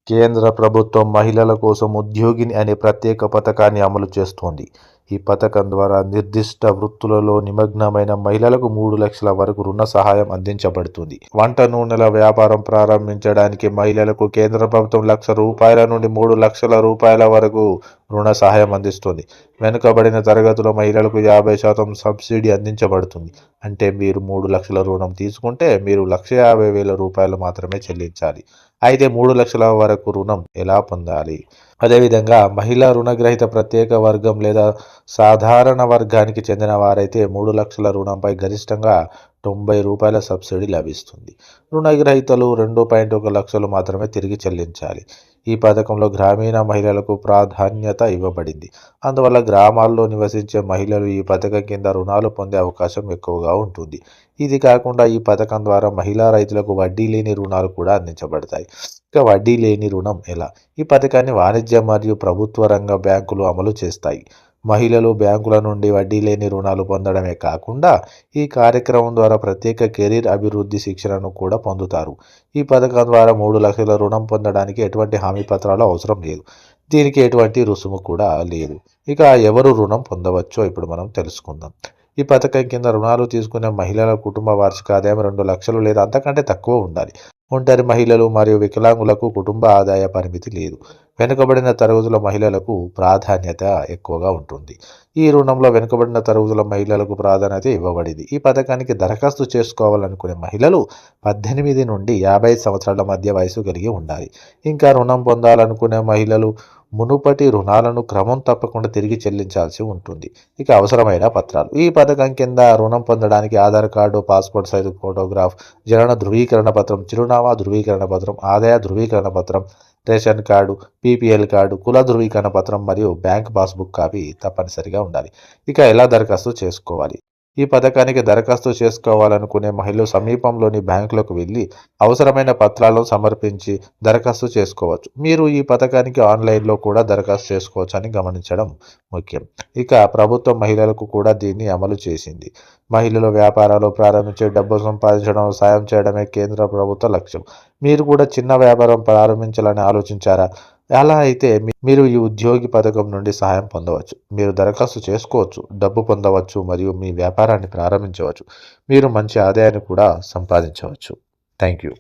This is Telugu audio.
కేంద్ర ప్రభుత్వం మహిళల కోసం ఉద్యోగిని అనే ప్రత్యేక పథకాన్ని అమలు చేస్తోంది. ఈ పథకం ద్వారా నిర్దిష్ట వృత్తులలో నిమగ్నమైన మహిళలకు 3 లక్షల వరకు రుణ సహాయం అందించబడుతుంది. వంట నూనెల వ్యాపారం ప్రారంభించడానికి మహిళలకు కేంద్ర ప్రభుత్వం ₹1,00,000 నుండి ₹3,00,000 వరకు రుణ సహాయం అందిస్తుంది. వెనుకబడిన తరగతుల మహిళలకు 50% సబ్సిడీ అందించబడుతుంది. అంటే మీరు 3 లక్షల రుణం తీసుకుంటే మీరు ₹1,50,000 మాత్రమే చెల్లించాలి. అయితే 3 లక్షల వరకు రుణం ఎలా పొందాలి? అదేవిధంగా మహిళా రుణగ్రహీత ప్రత్యేక వర్గం లేదా సాధారణ వర్గానికి చెందిన వారైతే 3 లక్షల రుణంపై గరిష్టంగా ₹90 సబ్సిడీ లభిస్తుంది. రుణగ్రహీతలు 2.1 లక్షలు మాత్రమే తిరిగి చెల్లించాలి. ఈ పథకంలో గ్రామీణ మహిళలకు ప్రాధాన్యత ఇవ్వబడింది. అందువల్ల గ్రామాల్లో నివసించే మహిళలు ఈ పథకం కింద రుణాలు పొందే అవకాశం ఎక్కువగా ఉంటుంది. ఇది కాకుండా ఈ పథకం ద్వారా మహిళా రైతులకు వడ్డీ లేని రుణాలు కూడా అందించబడతాయి. ఇక వడ్డీ లేని రుణం ఎలా? ఈ పథకాన్ని వాణిజ్య మరియు ప్రభుత్వ రంగ బ్యాంకులు అమలు చేస్తాయి. మహిళలు బ్యాంకుల నుండి వడ్డీ లేని రుణాలు పొందడమే కాకుండా ఈ కార్యక్రమం ద్వారా ప్రత్యేక కెరీర్ అభివృద్ధి శిక్షణను కూడా పొందుతారు. ఈ పథకం ద్వారా 3 లక్షల రుణం పొందడానికి ఎటువంటి హామీ పత్రాలు అవసరం లేదు. దీనికి ఎటువంటి రుసుము కూడా లేదు. ఇక ఎవరు రుణం పొందవచ్చో ఇప్పుడు మనం తెలుసుకుందాం. ఈ పథకం కింద రుణాలు తీసుకునే మహిళల కుటుంబ వార్షిక ఆదాయం 2 లక్షలు లేదా అంతకంటే తక్కువ ఉండాలి. ఒంటరి మహిళలు మరియు వికలాంగులకు కుటుంబ ఆదాయ పరిమితి లేదు. వెనుకబడిన తరగతుల మహిళలకు ప్రాధాన్యత ఎక్కువగా ఉంటుంది. ఈ రుణంలో వెనుకబడిన తరగతుల మహిళలకు ప్రాధాన్యత ఇవ్వబడింది. ఈ పథకానికి దరఖాస్తు చేసుకోవాలనుకునే మహిళలు 18 నుండి 50 సంవత్సరాల మధ్య వయసు కలిగి ఉండాలి. ఇంకా రుణం పొందాలనుకునే మహిళలు మునుపటి రుణాలను క్రమం తప్పకుండా తిరిగి చెల్లించాల్సి ఉంటుంది. ఇక అవసరమైన పత్రాలు. ఈ పథకం కింద రుణం పొందడానికి Aadhaar card, passport size photograph, జనన ధృవీకరణ పత్రం, చిరునామా ధృవీకరణ పత్రం, ఆదాయ ధృవీకరణ పత్రం, రేషన్ కార్డు, పీపీఎల్ కార్డు, కుల ధృవీకరణ పత్రం మరియు బ్యాంక్ పాస్బుక్ కాపీ తప్పనిసరిగా ఉండాలి. ఇక ఎలా దరఖాస్తు చేసుకోవాలి? ఈ పథకానికి దరఖాస్తు చేసుకోవాలనుకునే మహిళలు సమీపంలోని బ్యాంకులకు వెళ్ళి అవసరమైన పత్రాలను సమర్పించి దరఖాస్తు చేసుకోవచ్చు. మీరు ఈ పథకానికి ఆన్లైన్లో కూడా దరఖాస్తు చేసుకోవచ్చు అని గమనించడం ముఖ్యం. ఇక ప్రభుత్వం మహిళలకు కూడా దీన్ని అమలు చేసింది. మహిళలు వ్యాపారాలు ప్రారంభించి డబ్బు సంపాదించడం, సాయం చేయడమే కేంద్ర ప్రభుత్వ లక్ష్యం. మీరు కూడా చిన్న వ్యాపారం ప్రారంభించాలని ఆలోచించారా? అలా అయితే మీరు ఈ ఉద్యోగి పథకం నుండి సహాయం పొందవచ్చు. మీరు దరఖాస్తు చేసుకోవచ్చు, డబ్బు పొందవచ్చు మరియు మీ వ్యాపారాన్ని ప్రారంభించవచ్చు. మీరు మంచి ఆదాయాన్ని కూడా సంపాదించవచ్చు. Thank you.